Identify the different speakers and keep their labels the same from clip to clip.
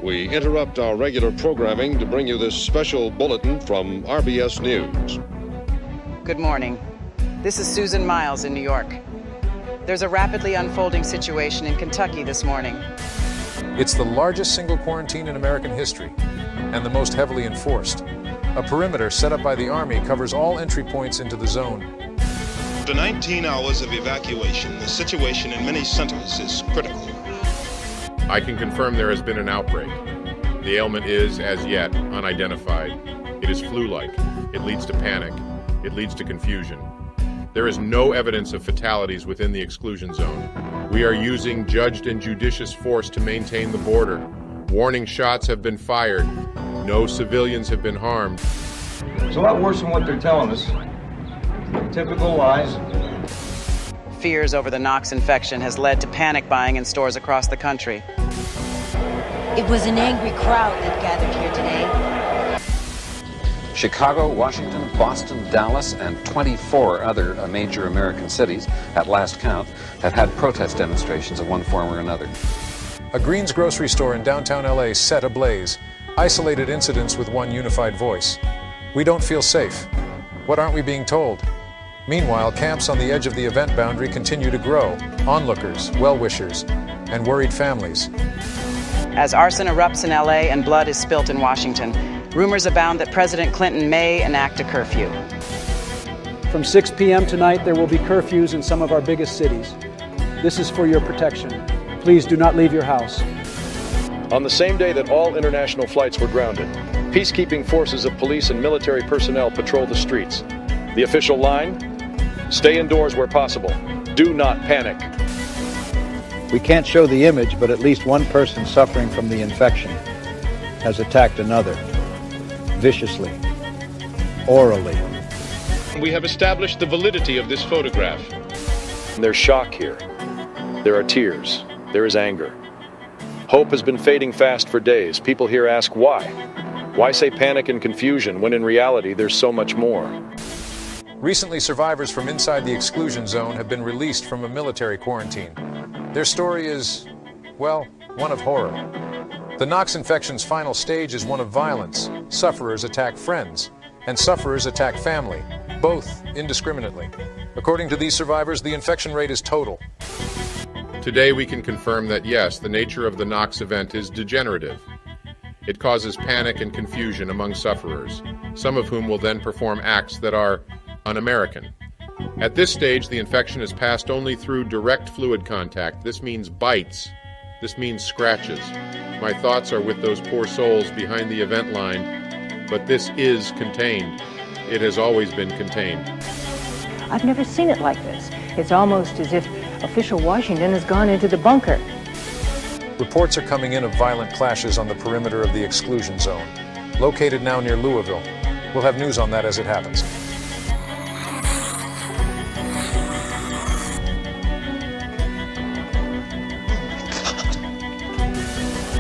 Speaker 1: we interrupt our regular programming to bring you this special bulletin from RBS News.
Speaker 2: Good morning. This is Susan Miles in New York. There's a rapidly unfolding situation in Kentucky this morning.
Speaker 3: It's the largest single quarantine in American history and the most heavily enforced. A perimeter set up by the Army covers all entry points into the zone.
Speaker 4: After 19 hours of evacuation, the situation in many centers is critical.
Speaker 5: I can confirm there has been an outbreak. The ailment is, as yet, unidentified. It is flu-like. It leads to panic. It leads to confusion. There is no evidence of fatalities within the exclusion zone. We are using judged and judicious force to maintain the border. Warning shots have been fired. No civilians have been harmed.
Speaker 6: It's a lot worse than what they're telling us. Typical lies.
Speaker 2: Fears over the Knox infection has led to panic buying in stores across the country.
Speaker 7: It was an angry crowd that gathered here today.
Speaker 8: Chicago, Washington, Boston, Dallas, and 24 other major American cities, at last count, have had protest demonstrations of one form or another.
Speaker 3: A Green's grocery store in downtown LA set ablaze, isolated incidents with one unified voice. We don't feel safe. What aren't we being told? Meanwhile, camps on the edge of the event boundary continue to grow. Onlookers, well-wishers, and worried families.
Speaker 2: As arson erupts in LA and blood is spilt in Washington, rumors abound that President Clinton may enact a curfew.
Speaker 9: From 6 p.m. tonight, there will be curfews in some of our biggest cities. This is for your protection. Please do not leave your house.
Speaker 10: On the same day that all international flights were grounded, peacekeeping forces of police and military personnel patrolled the streets. The official line? Stay indoors where possible. Do not panic.
Speaker 6: We can't show the image, but at least one person suffering from the infection has attacked another. Viciously. Orally.
Speaker 4: We have established the validity of this photograph.
Speaker 10: There's shock here. There are tears. There is anger. Hope has been fading fast for days. People here ask why. Why say panic and confusion when in reality there's so much more?
Speaker 3: Recently, survivors from inside the exclusion zone have been released from a military quarantine. Their story is, well, one of horror. The Knox infection's final stage is one of violence. Sufferers attack friends, and sufferers attack family, both indiscriminately. According to these survivors, the infection rate is total.
Speaker 5: Today we can confirm that yes, the nature of the Knox event is degenerative. It causes panic and confusion among sufferers, some of whom will then perform acts that are un-American. At this stage, the infection is passed only through direct fluid contact. This means bites. This means scratches. My thoughts are with those poor souls behind the event line, but this is contained. It has always been contained.
Speaker 7: I've never seen it like this. It's almost as if official Washington has gone into the bunker.
Speaker 3: Reports are coming in of violent clashes on the perimeter of the exclusion zone, located now near Louisville. We'll have news on that as it happens.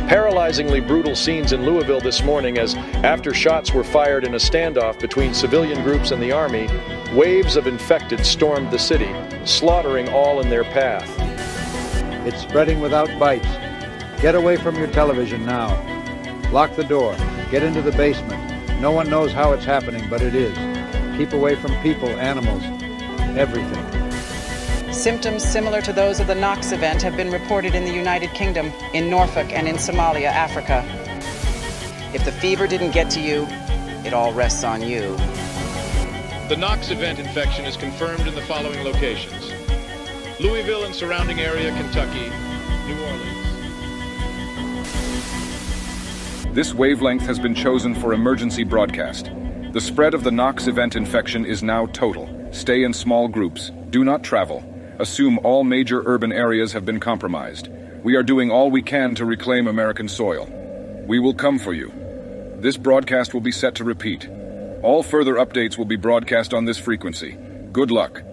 Speaker 10: Paralyzingly brutal scenes in Louisville this morning as, after shots were fired in a standoff between civilian groups and the Army, waves of infected stormed the city, slaughtering all in their path.
Speaker 6: It's spreading without bites. Get away from your television now. Lock the door. Get into the basement. No one knows how it's happening, but it is. Keep away from people, animals, everything.
Speaker 2: Symptoms similar to those of the Knox event have been reported in the United Kingdom, in Norfolk, and in Somalia, Africa. If the fever didn't get to you, it all rests on you.
Speaker 4: The Knox event infection is confirmed in the following locations: Louisville and surrounding area, Kentucky, New Orleans.
Speaker 11: This wavelength has been chosen for emergency broadcast. The spread of the Knox event infection is now total. Stay in small groups. Do not travel. Assume all major urban areas have been compromised. We are doing all we can to reclaim American soil. We will come for you. This broadcast will be set to repeat. All further updates will be broadcast on this frequency. Good luck.